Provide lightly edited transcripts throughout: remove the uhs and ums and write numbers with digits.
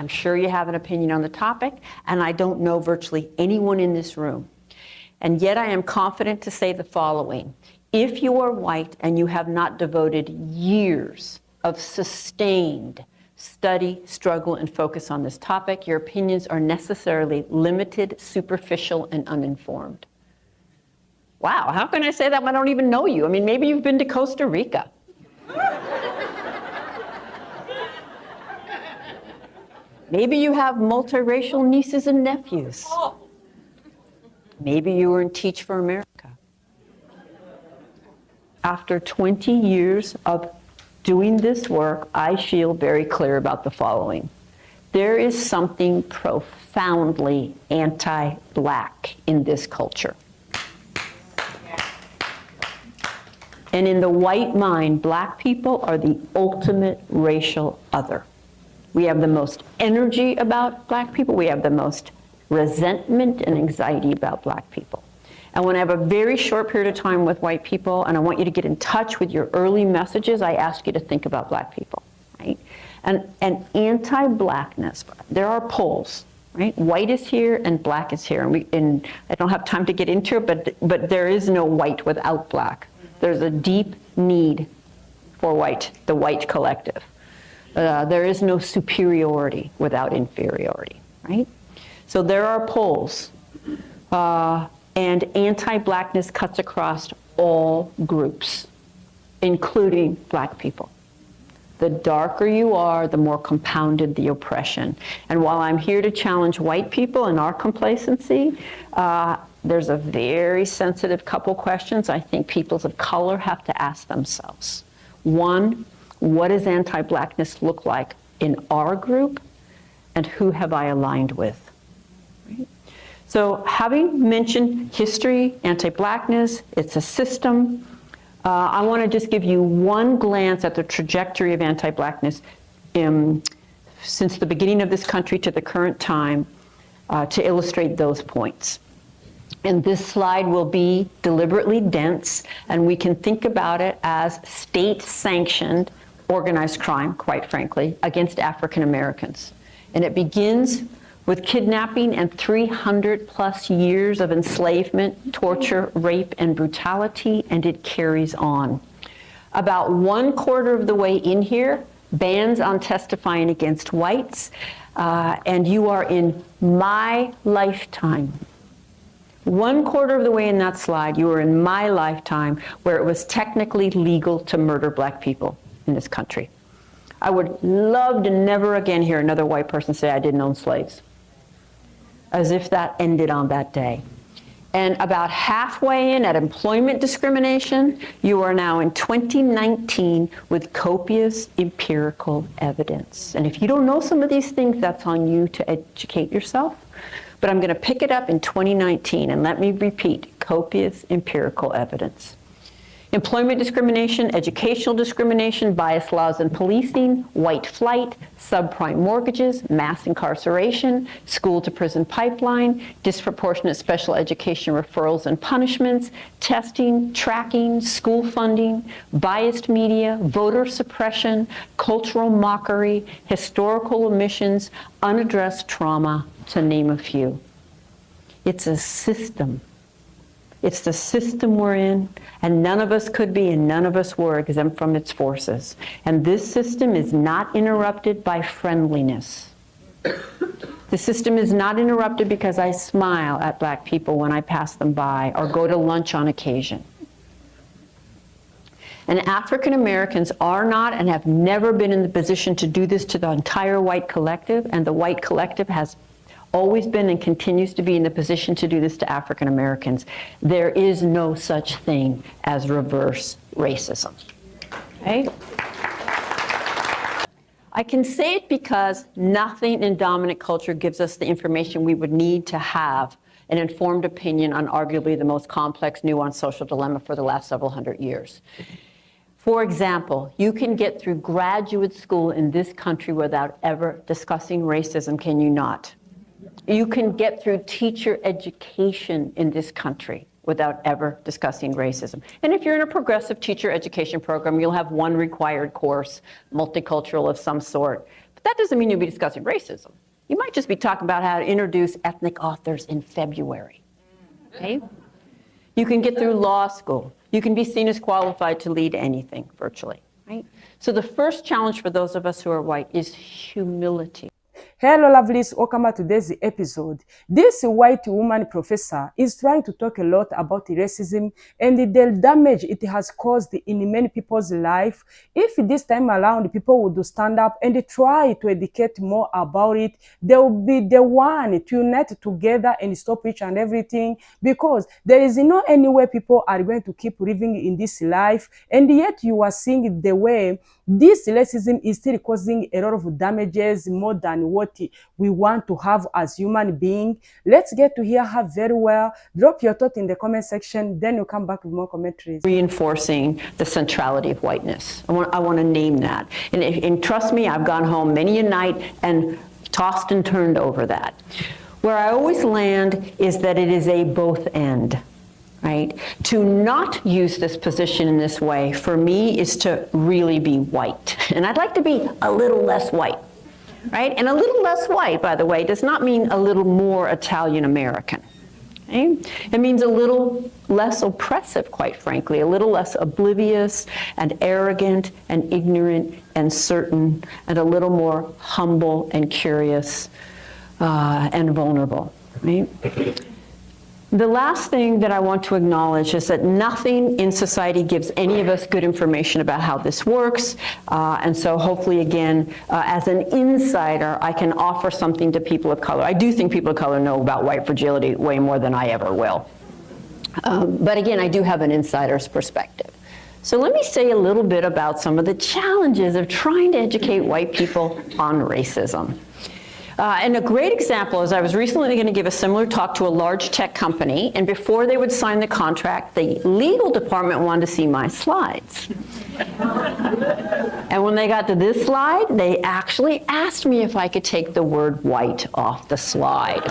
I'm sure you have an opinion on the topic, and I don't know virtually anyone in this room. And yet I am confident to say the following. If you are white and you have not devoted years of sustained study, struggle, and focus on this topic, your opinions are necessarily limited, superficial, and uninformed. Wow, how can I say that when I don't even know you? I mean, maybe you've been to Costa Rica. Maybe you have multiracial nieces and nephews. Maybe you were in Teach for America. After 20 years of doing this work, I feel very clear about the following. There is something profoundly anti-black in this culture. And in the white mind, black people are the ultimate racial other. We have the most energy about black people. We have the most resentment and anxiety about black people. And when I have a very short period of time with white people and I want you to get in touch with your early messages, I ask you to think about black people, right? And anti-blackness, there are poles, right? White is here and black is here. And I don't have time to get into it, but there is no white without black. There's a deep need for white, the white collective. There is no superiority without inferiority, right? So there are poles, and anti-blackness cuts across all groups, including black people. The darker you are, the more compounded the oppression. And while I'm here to challenge white people in our complacency, there's a very sensitive couple questions I think peoples of color have to ask themselves. One, what does anti-blackness look like in our group, and who have I aligned with? Right? So having mentioned history, anti-blackness, it's a system, I want to just give you one glance at the trajectory of anti-blackness since the beginning of this country to the current time to illustrate those points. And this slide will be deliberately dense, and we can think about it as state-sanctioned organized crime, quite frankly, against African Americans. And it begins with kidnapping and 300 plus years of enslavement, torture, rape, and brutality, and it carries on. About 1/4 of the way in here, bans on testifying against whites, and you are in my lifetime. 1/4 of the way in that slide, you were in my lifetime where it was technically legal to murder black people in this country. I would love to never again hear another white person say I didn't own slaves, as if that ended on that day. And about halfway in at employment discrimination, you are now in 2019 with copious empirical evidence. And if you don't know some of these things, that's on you to educate yourself. But I'm going to pick it up in 2019, and let me repeat, copious empirical evidence. Employment discrimination, educational discrimination, bias laws and policing, white flight, subprime mortgages, mass incarceration, school-to-prison pipeline, disproportionate special education referrals and punishments, testing, tracking, school funding, biased media, voter suppression, cultural mockery, historical omissions, unaddressed trauma, to name a few. It's a system. It's the system we're in, and none of us could be and none of us were exempt from its forces. And this system is not interrupted by friendliness. The system is not interrupted because I smile at black people when I pass them by or go to lunch on occasion. And African Americans are not and have never been in the position to do this to the entire white collective, and the white collective has always been and continues to be in the position to do this to African Americans. There is no such thing as reverse racism. Okay? I can say it because nothing in dominant culture gives us the information we would need to have an informed opinion on arguably the most complex, nuanced social dilemma for the last several hundred years. For example, you can get through graduate school in this country without ever discussing racism, can you not? You can get through teacher education in this country without ever discussing racism. And if you're in a progressive teacher education program, you'll have one required course, multicultural of some sort. But that doesn't mean you'll be discussing racism. You might just be talking about how to introduce ethnic authors in February. Okay? You can get through law school. You can be seen as qualified to lead anything virtually. Right? So the first challenge for those of us who are white is humility. Hello lovelies, welcome to today's episode. This white woman professor is trying to talk a lot about racism and the damage it has caused in many people's life. If this time around people would stand up and try to educate more about it, they will be the one to unite together and stop each and everything, because there is no any way people are going to keep living in this life, and yet you are seeing the way this racism is still causing a lot of damages more than what we want to have as human beings. Let's get to hear her very well. Drop your thought in the comment section, then you come back with more commentaries. Reinforcing the centrality of whiteness. I want to name that. And trust me, I've gone home many a night and tossed and turned over that. Where I always land is that it is a both and. Right? To not use this position in this way, for me, is to really be white. And I'd like to be a little less white. Right? And a little less white, by the way, does not mean a little more Italian American. Okay? It means a little less oppressive, quite frankly, a little less oblivious and arrogant and ignorant and certain, and a little more humble and curious and vulnerable. Right? The last thing that I want to acknowledge is that nothing in society gives any of us good information about how this works. And so hopefully, again, as an insider, I can offer something to people of color. I do think people of color know about white fragility way more than I ever will. But again, I do have an insider's perspective. So let me say a little bit about some of the challenges of trying to educate white people on racism. And a great example is I was recently going to give a similar talk to a large tech company, and before they would sign the contract, the legal department wanted to see my slides. And when they got to this slide, they actually asked me if I could take the word white off the slide.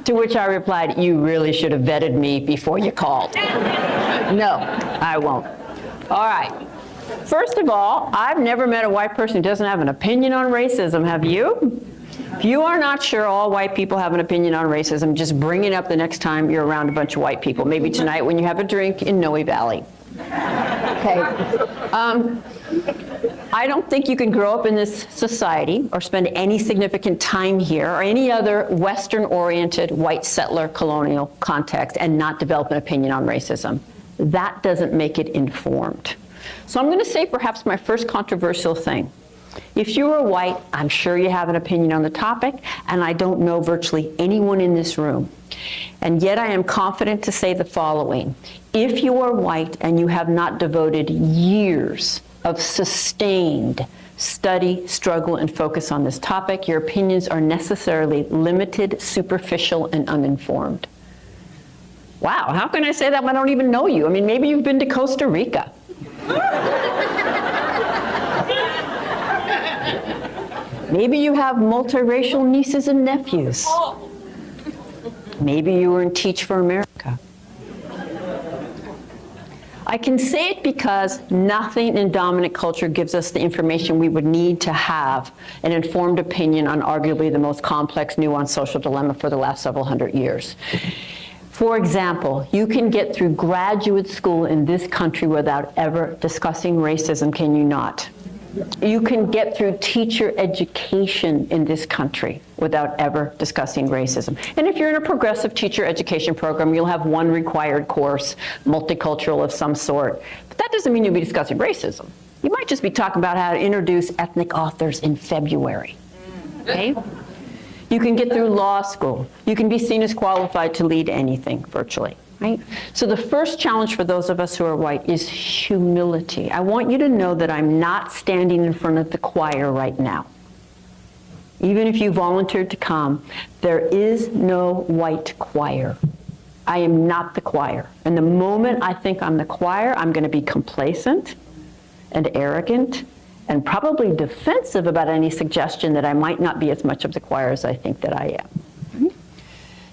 To which I replied, "You really should have vetted me before you called." No, I won't. All right. First of all, I've never met a white person who doesn't have an opinion on racism, have you? If you are not sure all white people have an opinion on racism, just bring it up the next time you're around a bunch of white people, maybe tonight when you have a drink in Noe Valley. Okay. I don't think you can grow up in this society or spend any significant time here or any other Western-oriented white settler colonial context and not develop an opinion on racism. That doesn't make it informed. So I'm going to say perhaps my first controversial thing. If you are white, I'm sure you have an opinion on the topic, and I don't know virtually anyone in this room. And yet I am confident to say the following. If you are white and you have not devoted years of sustained study, struggle, and focus on this topic, your opinions are necessarily limited, superficial, and uninformed. Wow, how can I say that when I don't even know you? I mean, maybe you've been to Costa Rica. Maybe you have multiracial nieces and nephews. Maybe you were in Teach for America. I can say it because nothing in dominant culture gives us the information we would need to have an informed opinion on arguably the most complex, nuanced social dilemma for the last several hundred years. For example, you can get through graduate school in this country without ever discussing racism, can you not? You can get through teacher education in this country without ever discussing racism. And if you're in a progressive teacher education program, you'll have one required course, multicultural of some sort. But that doesn't mean you'll be discussing racism. You might just be talking about how to introduce ethnic authors in February. Okay? You can get through law school. You can be seen as qualified to lead anything virtually. Right? So the first challenge for those of us who are white is humility. I want you to know that I'm not standing in front of the choir right now. Even if you volunteered to come, there is no white choir. I am not the choir. And the moment I think I'm the choir, I'm going to be complacent and arrogant and probably defensive about any suggestion that I might not be as much of the choir as I think that I am.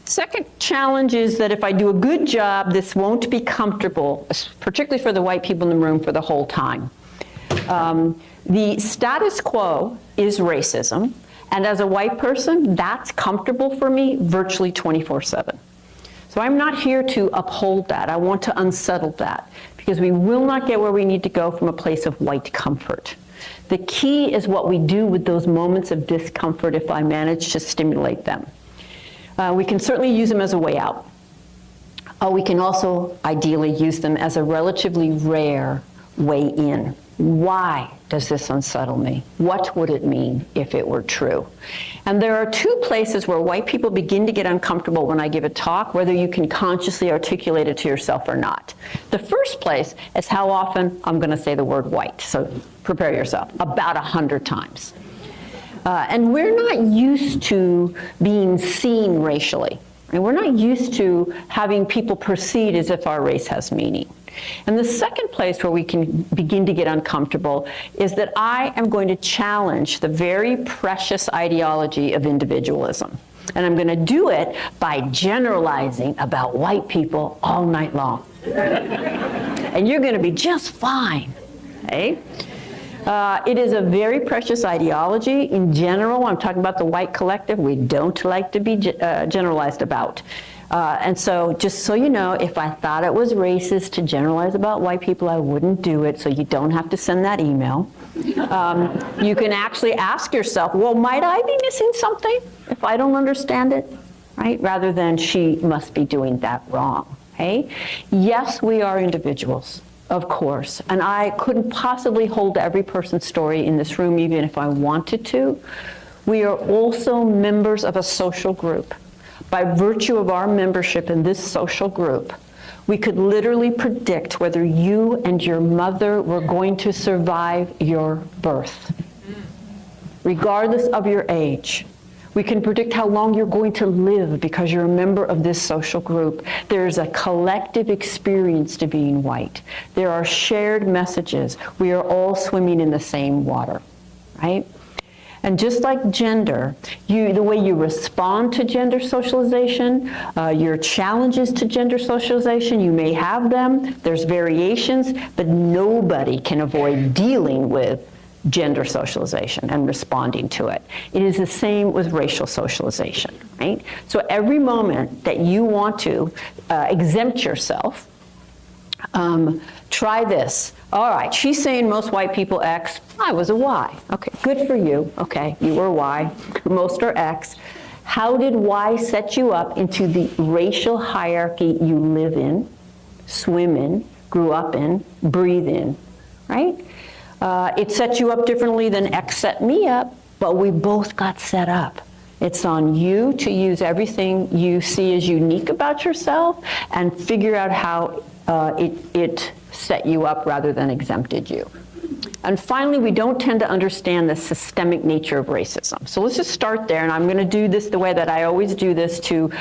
Second challenge is that if I do a good job, this won't be comfortable, particularly for the white people in the room, for the whole time. The status quo is racism, and as a white person, that's comfortable for me virtually 24/7. So I'm not here to uphold that. I want to unsettle that, because we will not get where we need to go from a place of white comfort. The key is what we do with those moments of discomfort if I manage to stimulate them. We can certainly use them as a way out. We can also ideally use them as a relatively rare way in. Why does this unsettle me? What would it mean if it were true? And there are two places where white people begin to get uncomfortable when I give a talk, whether you can consciously articulate it to yourself or not. The first place is how often I'm going to say the word white. So prepare yourself, about 100 times. And we're not used to being seen racially. And we're not used to having people proceed as if our race has meaning. And the second place where we can begin to get uncomfortable is that I am going to challenge the very precious ideology of individualism. And I'm going to do it by generalizing about white people all night long. And you're going to be just fine. Okay? It is a very precious ideology. In general, I'm talking about the white collective, we don't like to be generalized about. And so just so you know, if I thought it was racist to generalize about white people, I wouldn't do it, so you don't have to send that email. You can actually ask yourself, well, might I be missing something if I don't understand it? Right? Rather than she must be doing that wrong. Okay? Yes, we are individuals, of course. And I couldn't possibly hold every person's story in this room, even if I wanted to. We are also members of a social group. By virtue of our membership in this social group, we could literally predict whether you and your mother were going to survive your birth, regardless of your age. We can predict how long you're going to live because you're a member of this social group. There's a collective experience to being white. There are shared messages. We are all swimming in the same water, right? And just like gender, the way you respond to gender socialization, your challenges to gender socialization, you may have them, there's variations, but nobody can avoid dealing with gender socialization and responding to it. It is the same with racial socialization, right? So every moment that you want to exempt yourself, try this. All right, she's saying most white people X. I was a Y. Okay, good for you. Okay, you were Y. Most are X. How did Y set you up into the racial hierarchy you live in, swim in, grew up in, breathe in, right? It set you up differently than X set me up, but we both got set up. It's on you to use everything you see as unique about yourself and figure out how it set you up rather than exempted you. And finally, we don't tend to understand the systemic nature of racism. So let's just start there, and I'm going to do this the way that I always do this to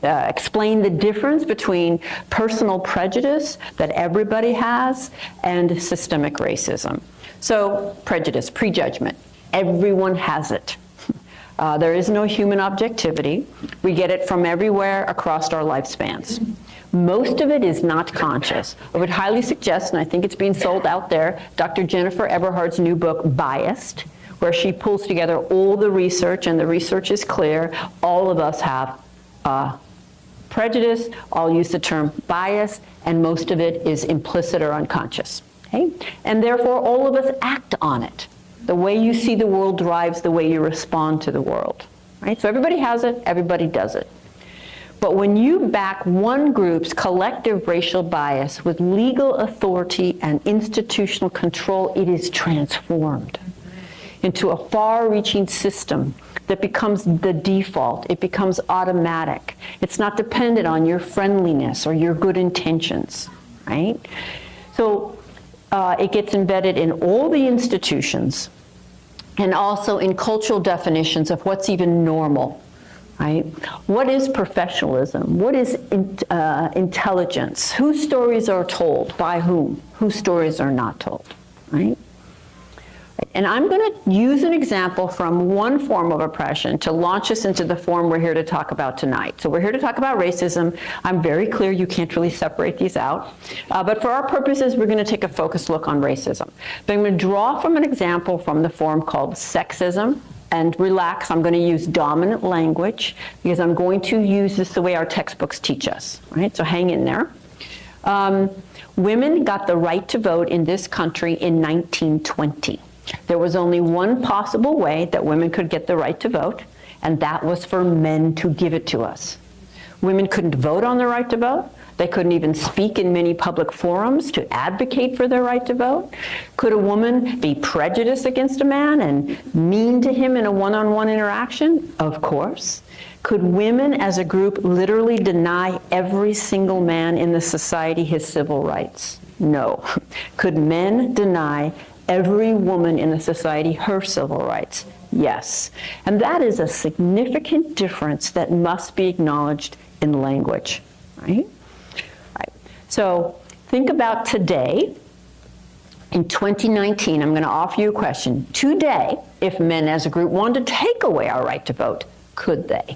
explain the difference between personal prejudice that everybody has and systemic racism. So prejudice, prejudgment, everyone has it. There is no human objectivity. We get it from everywhere across our lifespans. Most of it is not conscious. I would highly suggest, and I think it's being sold out there, Dr. Jennifer Eberhard's new book, Biased, where she pulls together all the research, and the research is clear. All of us have prejudice. I'll use the term bias, and most of it is implicit or unconscious. Okay? And therefore, all of us act on it. The way you see the world drives the way you respond to the world. Right? So everybody has it, everybody does it. But when you back one group's collective racial bias with legal authority and institutional control, it is transformed into a far-reaching system that becomes the default. It becomes automatic. It's not dependent on your friendliness or your good intentions, right? So it gets embedded in all the institutions and also in cultural definitions of what's even normal. Right? What is professionalism? What is intelligence? Whose stories are told by whom? Whose stories are not told? Right? And I'm going to use an example from one form of oppression to launch us into the form we're here to talk about tonight. So we're here to talk about racism. I'm very clear you can't really separate these out. But for our purposes, we're going to take a focused look on racism. But I'm going to draw from an example from the form called sexism. And relax, I'm going to use dominant language because I'm going to use this the way our textbooks teach us, right? So hang in there. Women got the right to vote in this country in 1920. There was only one possible way that women could get the right to vote, and that was for men to give it to us. Women couldn't vote on the right to vote. They couldn't even speak in many public forums to advocate for their right to vote. Could a woman be prejudiced against a man and mean to him in a one-on-one interaction? Of course. Could women as a group literally deny every single man in the society his civil rights? No. Could men deny every woman in the society her civil rights? Yes. And that is a significant difference that must be acknowledged in language, right? Right. So think about today. In 2019, I'm going to offer you a question. Today, if men as a group wanted to take away our right to vote, could they?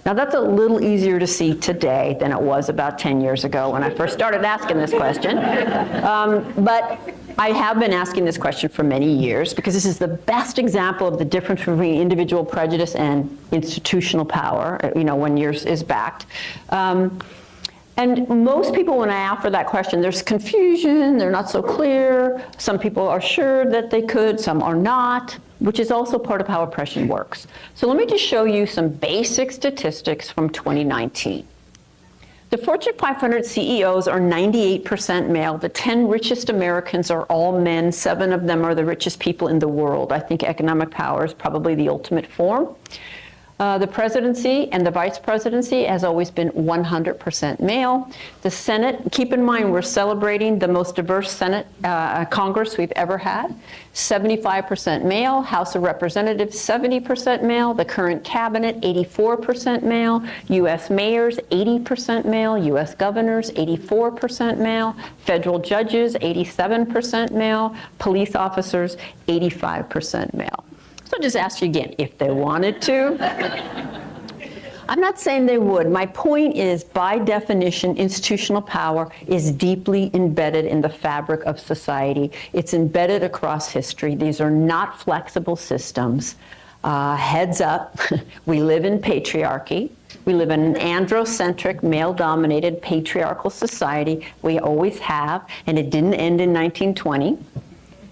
Now that's a little easier to see today than it was about 10 years ago when I first started asking this question. But I have been asking this question for many years because this is the best example of the difference between individual prejudice and institutional power, when yours is backed. And most people, when I offer that question, there's confusion, they're not so clear. Some people are sure that they could, some are not, which is also part of how oppression works. So let me just show you some basic statistics from 2019. The Fortune 500 CEOs are 98% male. The 10 richest Americans are all men. 7 of them are the richest people in the world. I think economic power is probably the ultimate form. The presidency and the vice presidency has always been 100% male. The Senate, keep in mind we're celebrating the most diverse Senate Congress we've ever had. 75% male. House of Representatives, 70% male. The current cabinet, 84% male. U.S. mayors, 80% male. U.S. governors, 84% male. Federal judges, 87% male. Police officers, 85% male. So I'll just ask you again, if they wanted to. I'm not saying they would. My point is, by definition, institutional power is deeply embedded in the fabric of society. It's embedded across history. These are not flexible systems. Heads up, we live in patriarchy. We live in an androcentric, male-dominated, patriarchal society. We always have, and it didn't end in 1920.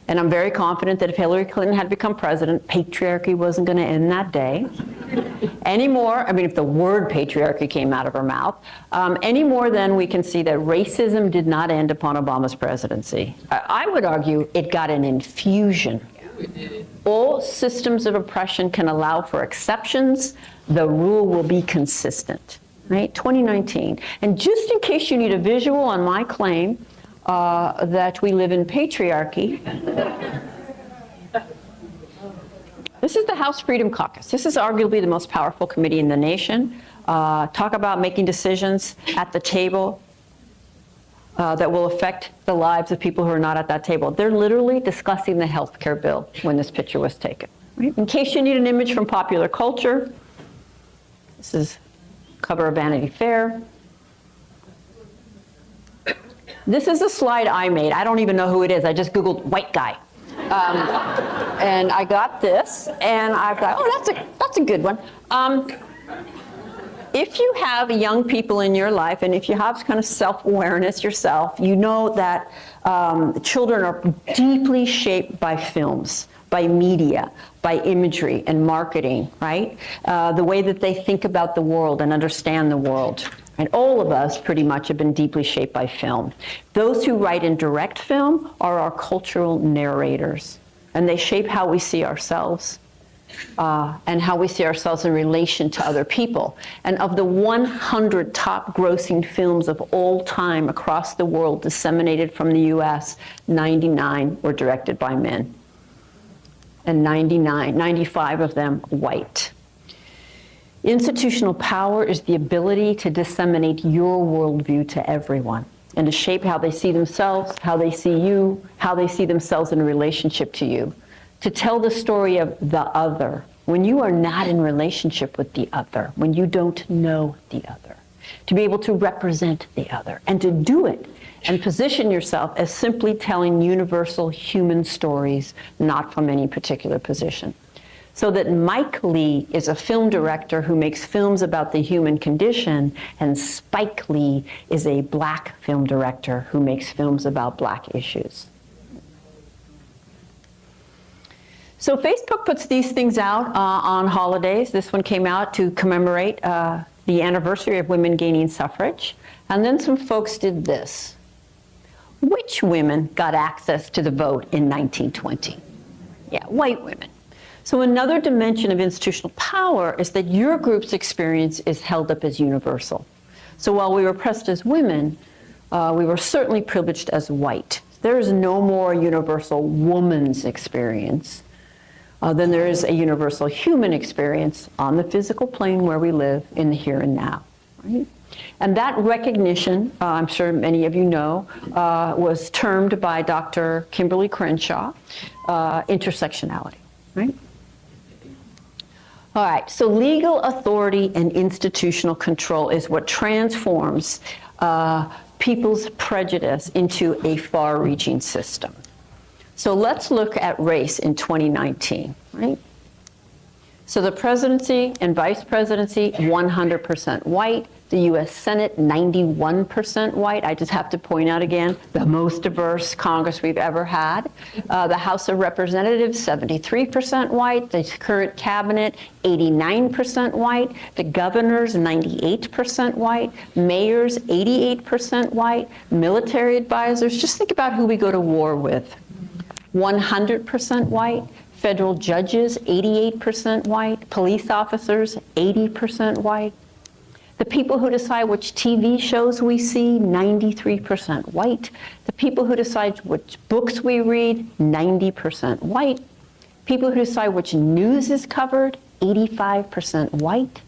And I'm very confident that if Hillary Clinton had become president, patriarchy wasn't going to end that day. Anymore, if the word patriarchy came out of her mouth, any more than we can see that racism did not end upon Obama's presidency. I would argue it got an infusion. All systems of oppression can allow for exceptions. The rule will be consistent, right? 2019. And just in case you need a visual on my claim, that we live in patriarchy. This is the House Freedom Caucus. This is arguably the most powerful committee in the nation. Talk about making decisions at the table that will affect the lives of people who are not at that table. They're literally discussing the health care bill when this picture was taken. Right? In case you need an image from popular culture, this is cover of Vanity Fair. This is a slide I made. I don't even know who it is. I just Googled white guy. And I got this, and I thought, oh, that's a good one. If you have young people in your life, and if you have kind of self-awareness yourself, you know that children are deeply shaped by films, by media, by imagery and marketing, right? The way that they think about the world and understand the world. And all of us pretty much have been deeply shaped by film. Those who write and direct film are our cultural narrators. And they shape how we see ourselves and how we see ourselves in relation to other people. And of the 100 top grossing films of all time across the world disseminated from the US, 99 were directed by men. And 95 of them white. Institutional power is the ability to disseminate your worldview to everyone and to shape how they see themselves, how they see you, how they see themselves in relationship to you. to tell the story of the other, when you are not in relationship with the other, when you don't know the other, to be able to represent the other, and to do it and position yourself as simply telling universal human stories, not from any particular position. So that Mike Lee is a film director who makes films about the human condition, and Spike Lee is a black film director who makes films about black issues. So Facebook puts these things out on holidays. This one came out to commemorate the anniversary of women gaining suffrage. And then some folks did this. Which women got access to the vote in 1920? Yeah, white women. So another dimension of institutional power is that your group's experience is held up as universal. So while we were oppressed as women, we were certainly privileged as white. There is no more universal woman's experience than there is a universal human experience on the physical plane where we live in the here and now. Right? And that recognition, I'm sure many of you know, was termed by Dr. Kimberly Crenshaw intersectionality. Right? All right, so legal authority and institutional control is what transforms people's prejudice into a far-reaching system. So let's look at race in 2019, right? So the presidency and vice presidency, 100% white. The US Senate, 91% white. I just have to point out again, the most diverse Congress we've ever had. The House of Representatives, 73% white. The current cabinet, 89% white. The governors, 98% white. Mayors, 88% white. Military advisors, just think about who we go to war with. 100% white. Federal judges, 88% white. Police officers, 80% white. The people who decide which TV shows we see, 93% white. The people who decide which books we read, 90% white. People who decide which news is covered, 85% white.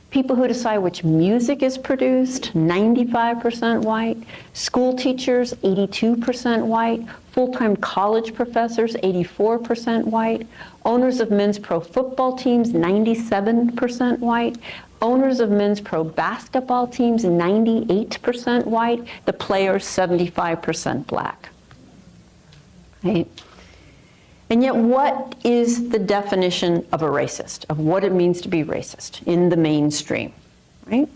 People who decide which music is produced, 95% white. School teachers, 82% white. Full-time college professors, 84% white. Owners of men's pro football teams, 97% white. Owners of men's pro basketball teams, 98% white. The players, 75% black. Right? And yet, what is the definition of a racist, of what it means to be racist in the mainstream? Right?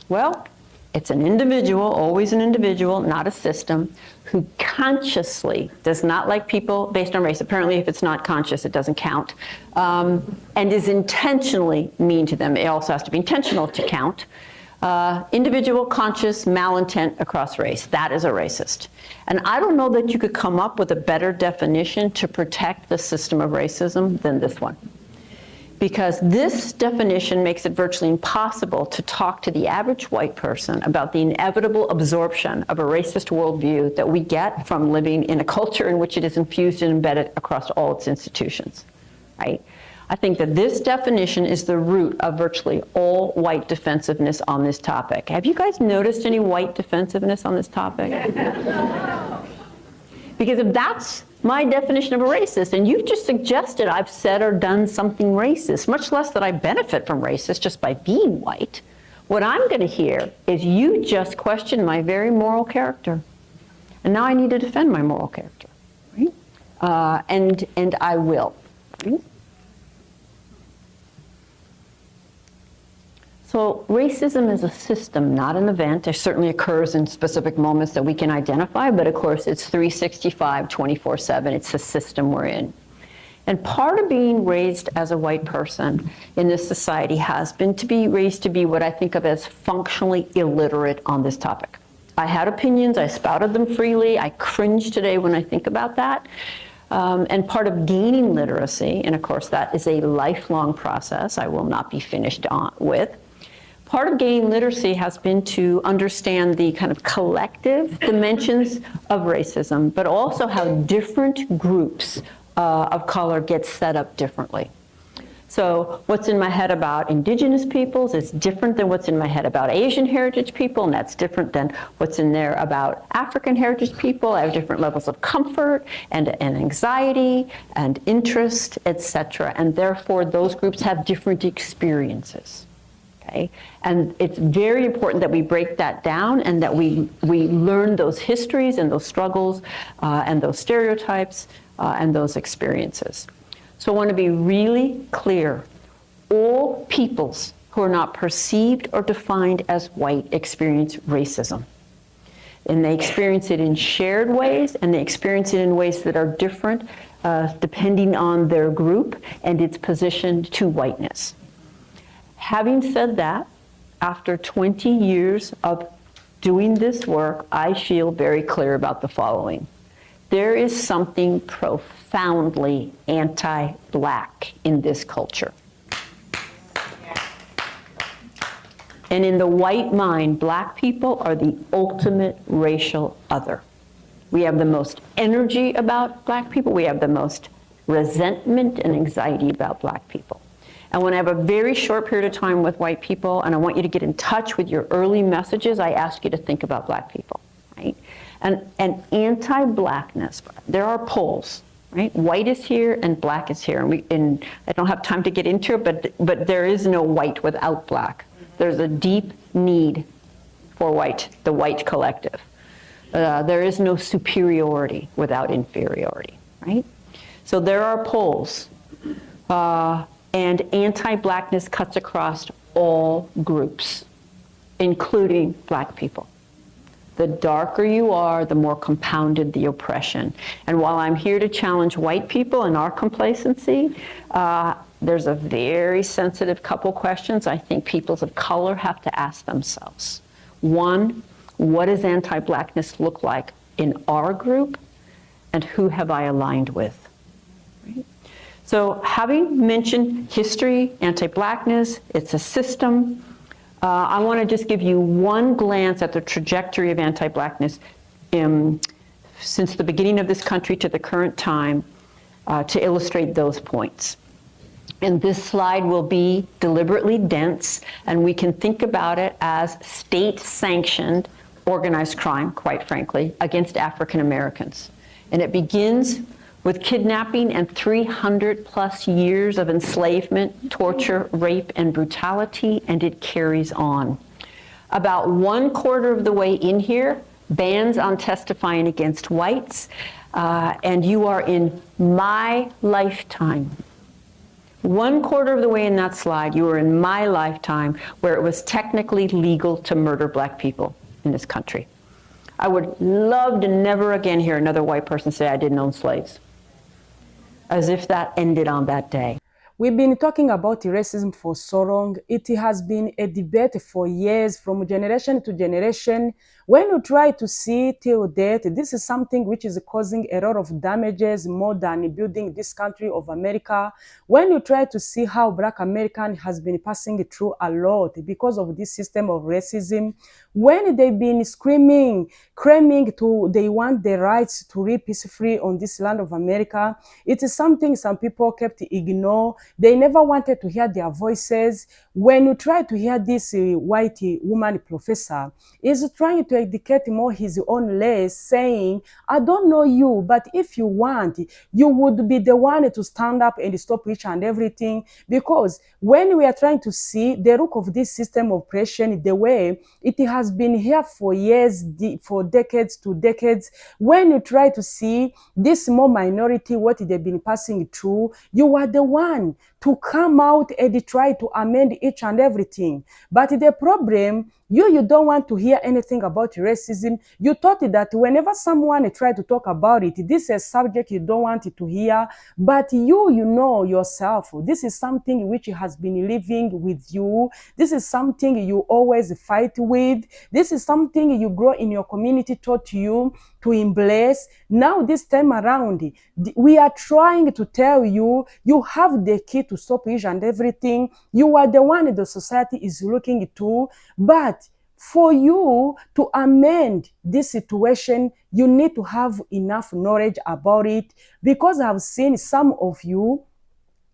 Well, it's an individual, always an individual, not a system, who consciously does not like people based on race. Apparently, if it's not conscious, it doesn't count. And is intentionally mean to them. It also has to be intentional to count. Individual, conscious, malintent across race. That is a racist. And I don't know that you could come up with a better definition to protect the system of racism than this one. Because this definition makes it virtually impossible to talk to the average white person about the inevitable absorption of a racist worldview that we get from living in a culture in which it is infused and embedded across all its institutions, right? I think that this definition is the root of virtually all white defensiveness on this topic. Have you guys noticed any white defensiveness on this topic? Because if that's my definition of a racist, and you've just suggested I've said or done something racist, much less that I benefit from racist just by being white, what I'm going to hear is you just question my very moral character. And now I need to defend my moral character, right? And I will. Right? So racism is a system, not an event. It certainly occurs in specific moments that we can identify, but of course it's 365, 24/7. It's the system we're in. And part of being raised as a white person in this society has been to be raised to be what I think of as functionally illiterate on this topic. I had opinions, I spouted them freely, I cringe today when I think about that. And part of gaining literacy, and of course that is a lifelong process I will not be finished with, part of gaining literacy has been to understand the kind of collective dimensions of racism, but also how different groups of color get set up differently. So what's in my head about indigenous peoples is different than what's in my head about Asian heritage people, and that's different than what's in there about African heritage people. I have different levels of comfort and anxiety and interest, etc. And therefore, those groups have different experiences. Okay? And it's very important that we break that down and that we learn those histories and those struggles and those stereotypes and those experiences. So I want to be really clear. All peoples who are not perceived or defined as white experience racism. And they experience it in shared ways, and they experience it in ways that are different depending on their group and its position to whiteness. Having said that, after 20 years of doing this work, I feel very clear about the following. There is something profoundly anti-black in this culture. And in the white mind, black people are the ultimate racial other. We have the most energy about black people. We have the most resentment and anxiety about black people. And when I have a very short period of time with white people, and I want you to get in touch with your early messages, I ask you to think about black people, right? And anti-blackness, there are poles, right? White is here and black is here. And I don't have time to get into it, but there is no white without black. There's a deep need for white, the white collective. There is no superiority without inferiority, right? So there are poles. And anti-blackness cuts across all groups, including black people. The darker you are, the more compounded the oppression. And while I'm here to challenge white people in our complacency, there's a very sensitive couple questions I think peoples of color have to ask themselves. One, what does anti-blackness look like in our group, and who have I aligned with? Right? So having mentioned history, anti-blackness, it's a system, I want to just give you one glance at the trajectory of anti-blackness since the beginning of this country to the current time to illustrate those points. And this slide will be deliberately dense, and we can think about it as state-sanctioned organized crime, quite frankly, against African Americans. And it begins with kidnapping and 300 plus years of enslavement, torture, rape, and brutality, and it carries on. About 1/4 of the way in here, bans on testifying against whites, and you are in my lifetime. 1/4 of the way in that slide, you were in my lifetime where it was technically legal to murder black people in this country. I would love to never again hear another white person say I didn't own slaves, as if that ended on that day. We've been talking about racism for so long. It has been a debate for years, from generation to generation. When you try to see till death, this is something which is causing a lot of damages more than building this country of America. When you try to see how Black American has been passing through a lot because of this system of racism, when they've been screaming, claiming they want the rights to live peacefully on this land of America, it is something some people kept ignore. They never wanted to hear their voices. When you try to hear this white woman professor is trying to educate more his own race, saying, I don't know you, but if you want, you would be the one to stand up and stop each and everything. Because when we are trying to see the look of this system of oppression, the way it has been here for years, for decades to decades, when you try to see this small minority, what they've been passing through, you are the one to come out and try to amend each and everything. But the problem, you don't want to hear anything about racism. You thought that whenever someone tried to talk about it, this is a subject you don't want to hear. But you know yourself, this is something which has been living with you. This is something you always fight with. This is something you grow in your community taught you to embrace. Now this time around, we are trying to tell you, you have the key to stop each and everything. You are the one the society is looking to. But for you to amend this situation, you need to have enough knowledge about it. Because I've seen some of you,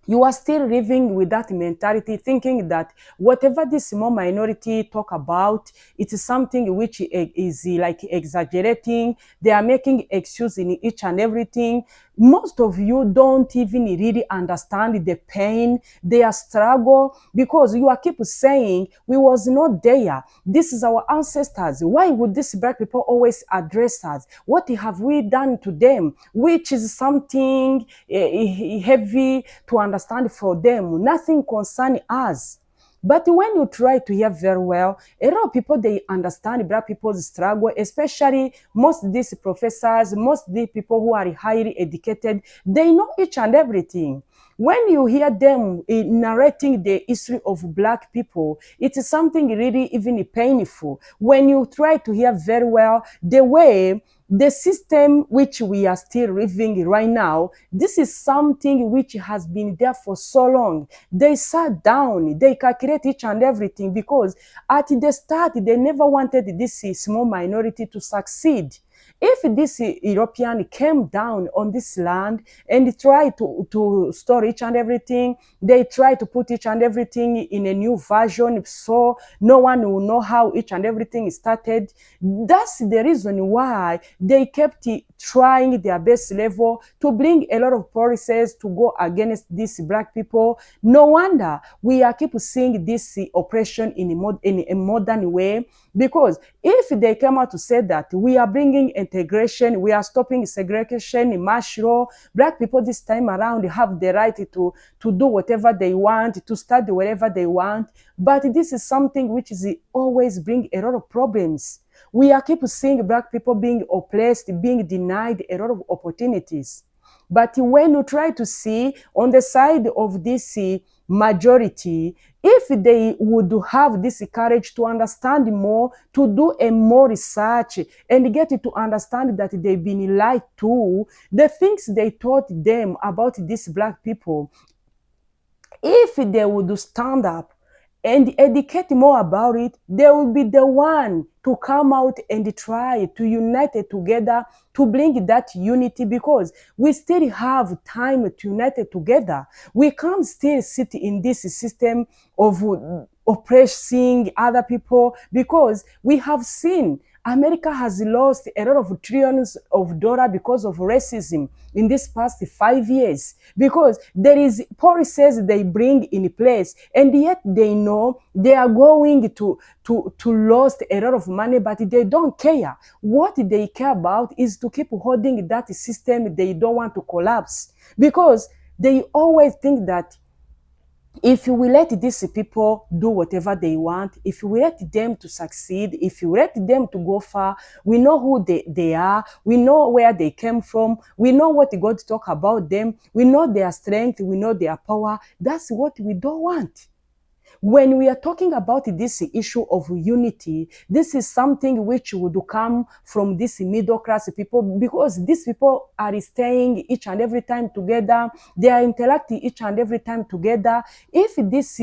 you are still living with that mentality, thinking that whatever this small minority talk about, it is something which is like exaggerating. They are making excuse in each and everything. Most of you don't even really understand the pain, their struggle, because you are keep saying we was not there. This is our ancestors. Why would these black people always address us? What have we done to them? Which is something heavy to understand for them. Nothing concerns us. But when you try to hear very well, a lot of people, they understand black people's struggle, especially most of these professors, most of the people who are highly educated, they know each and everything. When you hear them narrating the history of black people, it is something really even painful. When you try to hear very well the way the system which we are still living right now, this is something which has been there for so long. They sat down, they calculate each and everything, because at the start they never wanted this small minority to succeed. If this European came down on this land and tried to store each and everything, they try to put each and everything in a new version so no one will know how each and everything started. That's the reason why they kept trying their best level to bring a lot of policies to go against these black people. No wonder we are keep seeing this oppression in a modern way, because if they come out to say that we are bringing integration, we are stopping segregation, martial law, black people this time around have the right to do whatever they want, to study whatever they want. But this is something which is always bring a lot of problems. We are keep seeing black people being oppressed, being denied a lot of opportunities. But when you try to see on the side of this majority, if they would have this courage to understand more, to do a more research and get to understand that they've been lied to, the things they taught them about these black people, if they would stand up and educate more about it, they will be the one to come out and try to unite it together to bring that unity, because we still have time to unite it together. We can't still sit in this system of oppressing other people, because we have seen America has lost a lot of trillions of dollars because of racism in this past 5 years, because there is policies they bring in place, and yet they know they are going to lose a lot of money, but they don't care. What they care about is to keep holding that system. They don't want to collapse, because they always think that if you will let these people do whatever they want, if you will let them to succeed, if you let them to go far, we know who they are, we know where they came from, we know what God talk about them, we know their strength, we know their power. That's what we don't want. When we are talking about this issue of unity, this is something which would come from this middle class people, because these people are staying each and every time together. They are interacting each and every time together. If this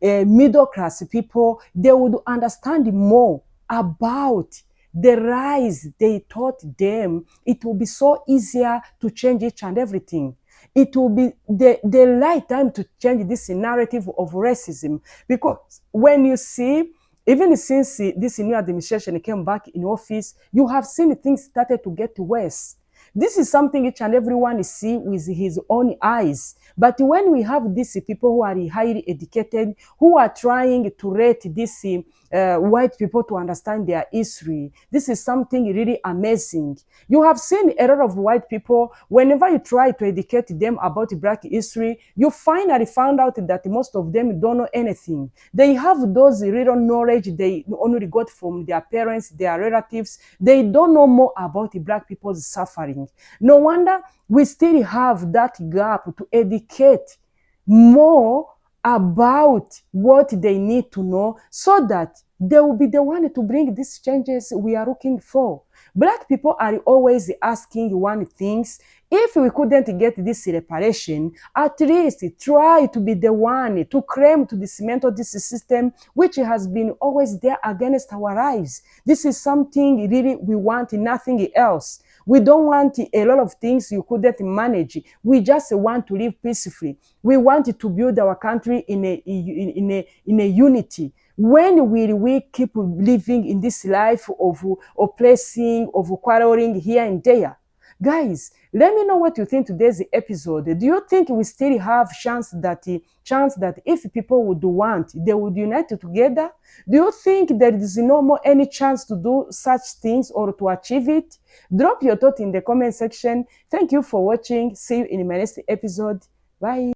middle class people, they would understand more about the rise they taught them, it will be so easier to change each and everything. It will be the right time to change this narrative of racism, because when you see, even since this new administration came back in office, you have seen things started to get worse. This is something each and everyone see with his own eyes. But when we have these people who are highly educated, who are trying to rate these white people to understand their history, this is something really amazing. You have seen a lot of white people, whenever you try to educate them about black history, you finally found out that most of them don't know anything. They have those little knowledge they only got from their parents, their relatives. They don't know more about the black people's suffering. No wonder we still have that gap to educate more about what they need to know, so that they will be the one to bring these changes we are looking for. Black people are always asking one thing: if we couldn't get this reparation, at least try to be the one to claim to dismantle this system which has been always there against our lives. This is something really we want, nothing else. We don't want a lot of things you couldn't manage. We just want to live peacefully. We want to build our country in a unity. When will we keep living in this life of oppressing, of quarreling here and there? Guys, let me know what you think today's episode. Do you think we still have chance that if people would want, they would unite together? Do you think there is no more any chance to do such things or to achieve it? Drop your thought in the comment section. Thank you for watching. See you in my next episode. Bye.